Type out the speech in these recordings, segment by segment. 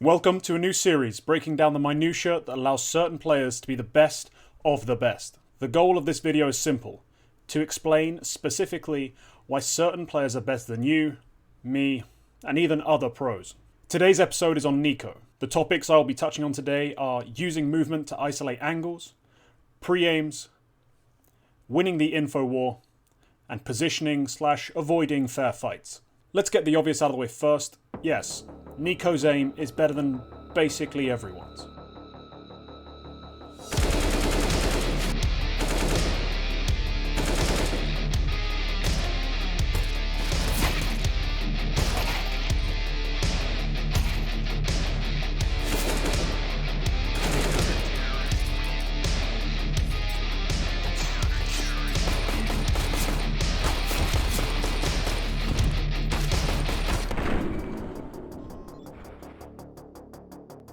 Welcome to a new series breaking down the minutiae that allows certain players to be the best of the best. The goal of this video is simple: to explain specifically why certain players are better than you, me, and even other pros. Today's episode is on NiKo. The topics I will be touching on today are using movement to isolate angles, pre-aims, winning the info war, and positioning/avoiding fair fights. Let's get the obvious out of the way first. Yes, NiKo's aim is better than basically everyone's.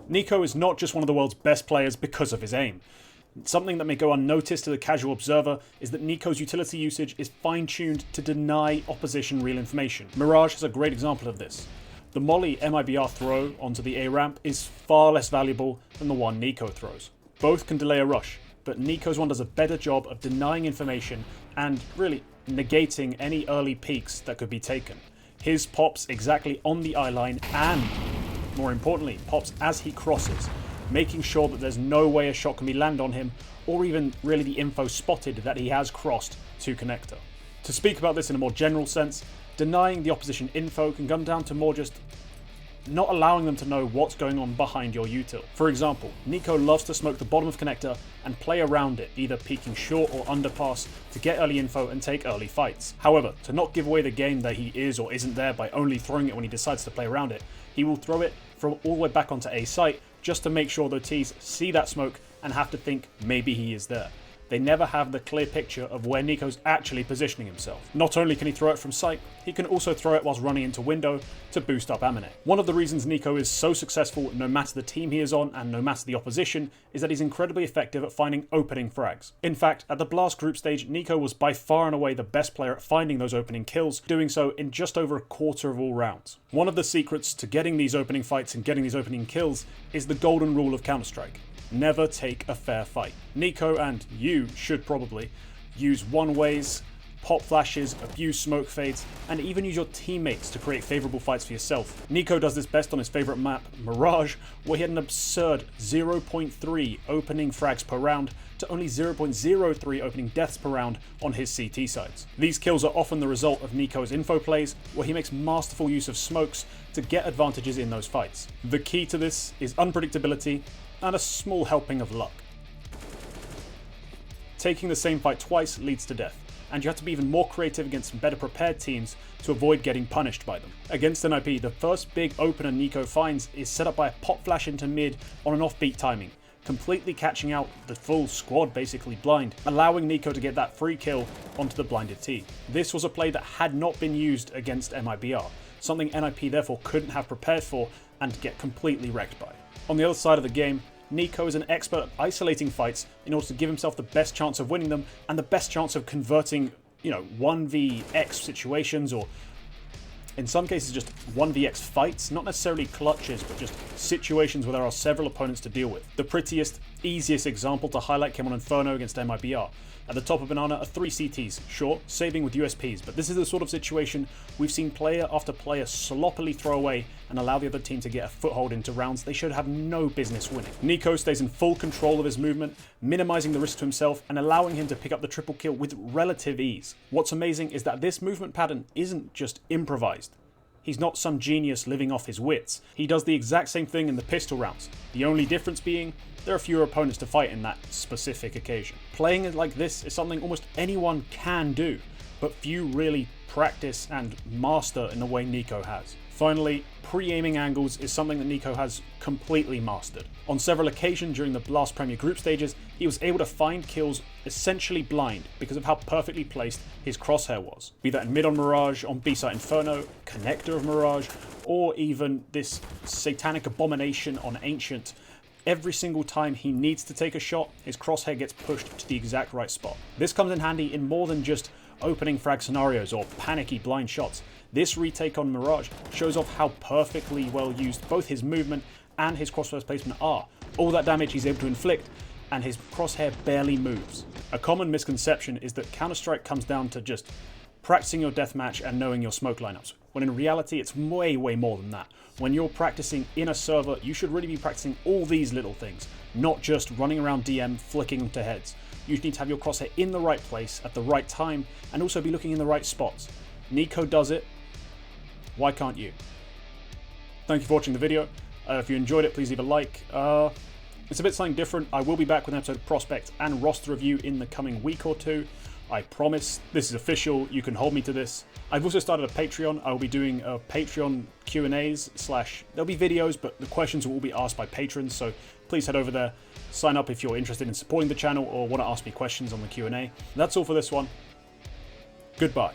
NiKo is not just one of the world's best players because of his aim. Something that may go unnoticed to the casual observer is that NiKo's utility usage is fine-tuned to deny opposition real information. Mirzach is a great example of this. The Molly MIBR throw onto the A ramp is far less valuable than the one NiKo throws. Both can delay a rush, but NiKo's one does a better job of denying information and really negating any early peeks that could be taken. His pops exactly on the eye line and, more importantly, pops as he crosses, making sure that there's no way a shot can be landed on him, or even really the info spotted that he has crossed to connector. To speak about this in a more general sense, denying the opposition info can come down to more just not allowing them to know what's going on behind your util. For example, NiKo loves to smoke the bottom of connector and play around it, either peeking short or underpass to get early info and take early fights. However, to not give away the game that he is or isn't there by only throwing it when he decides to play around it, he will throw it from all the way back onto A site just to make sure the T's see that smoke and have to think maybe he is there. They never have the clear picture of where NiKo's actually positioning himself. Not only can he throw it from sight, he can also throw it whilst running into window to boost up ammo. One of the reasons NiKo is so successful no matter the team he is on and no matter the opposition is that he's incredibly effective at finding opening frags. In fact, at the Blast group stage, NiKo was by far and away the best player at finding those opening kills, doing so in just over a quarter of all rounds. One of the secrets to getting these opening fights and getting these opening kills is the golden rule of Counter-Strike. Never take a fair fight. NiKo, and you should probably, use one-ways, pop flashes, abuse smoke fades, and even use your teammates to create favourable fights for yourself. NiKo does this best on his favourite map, Mirage, where he had an absurd 0.3 opening frags per round to only 0.03 opening deaths per round on his CT sides. These kills are often the result of NiKo's info plays, where he makes masterful use of smokes to get advantages in those fights. The key to this is unpredictability and a small helping of luck. Taking the same fight twice leads to death, and you have to be even more creative against some better prepared teams to avoid getting punished by them. Against NIP, the first big opener NiKo finds is set up by a pop flash into mid on an offbeat timing, completely catching out the full squad basically blind, allowing NiKo to get that free kill onto the blinded T. This was a play that had not been used against MIBR, something NIP therefore couldn't have prepared for and get completely wrecked by. On the other side of the game, NiKo is an expert at isolating fights in order to give himself the best chance of winning them and the best chance of converting, 1vx situations, or in some cases just 1vx fights, not necessarily clutches, but just situations where there are several opponents to deal with. The prettiest, easiest example to highlight came on Inferno against MIBR. At the top of Banana are 3 CTs, sure, saving with USPs, but this is the sort of situation we've seen player after player sloppily throw away and allow the other team to get a foothold into rounds they should have no business winning. NiKo stays in full control of his movement, minimizing the risk to himself and allowing him to pick up the triple kill with relative ease. What's amazing is that this movement pattern isn't just improvised. He's not some genius living off his wits. He does the exact same thing in the pistol rounds, the only difference being there are fewer opponents to fight in that specific occasion. Playing it like this is something almost anyone can do, but few really practice and master in the way NiKo has. Finally, pre-aiming angles is something that NiKo has completely mastered. On several occasions during the Blast Premier group stages, he was able to find kills essentially blind because of how perfectly placed his crosshair was. Be that in mid on Mirage, on B-site Inferno, connector of Mirage, or even this satanic abomination on Ancient. Every single time he needs to take a shot, his crosshair gets pushed to the exact right spot. This comes in handy in more than just opening frag scenarios or panicky blind shots. This retake on Mirage shows off how perfectly well used both his movement and his crosshair placement are. All that damage he's able to inflict, and his crosshair barely moves. A common misconception is that Counter-Strike comes down to just practicing your deathmatch and knowing your smoke lineups, when in reality it's way more than that. When you're practicing in a server, you should really be practicing all these little things, not just running around DM flicking to heads. You need to have your crosshair in the right place at the right time, and also be looking in the right spots. NiKo does it, why can't you? Thank you for watching the video. If you enjoyed it, please leave a like. It's a bit something different. I will be back with an episode of Prospect and roster review in the coming week or two. I promise. This is official. You can hold me to this. I've also started a Patreon. I will be doing a Patreon Q&As / there'll be videos, but the questions will all be asked by patrons, so please head over there. Sign up if you're interested in supporting the channel or want to ask me questions on the Q&A. That's all for this one. Goodbye.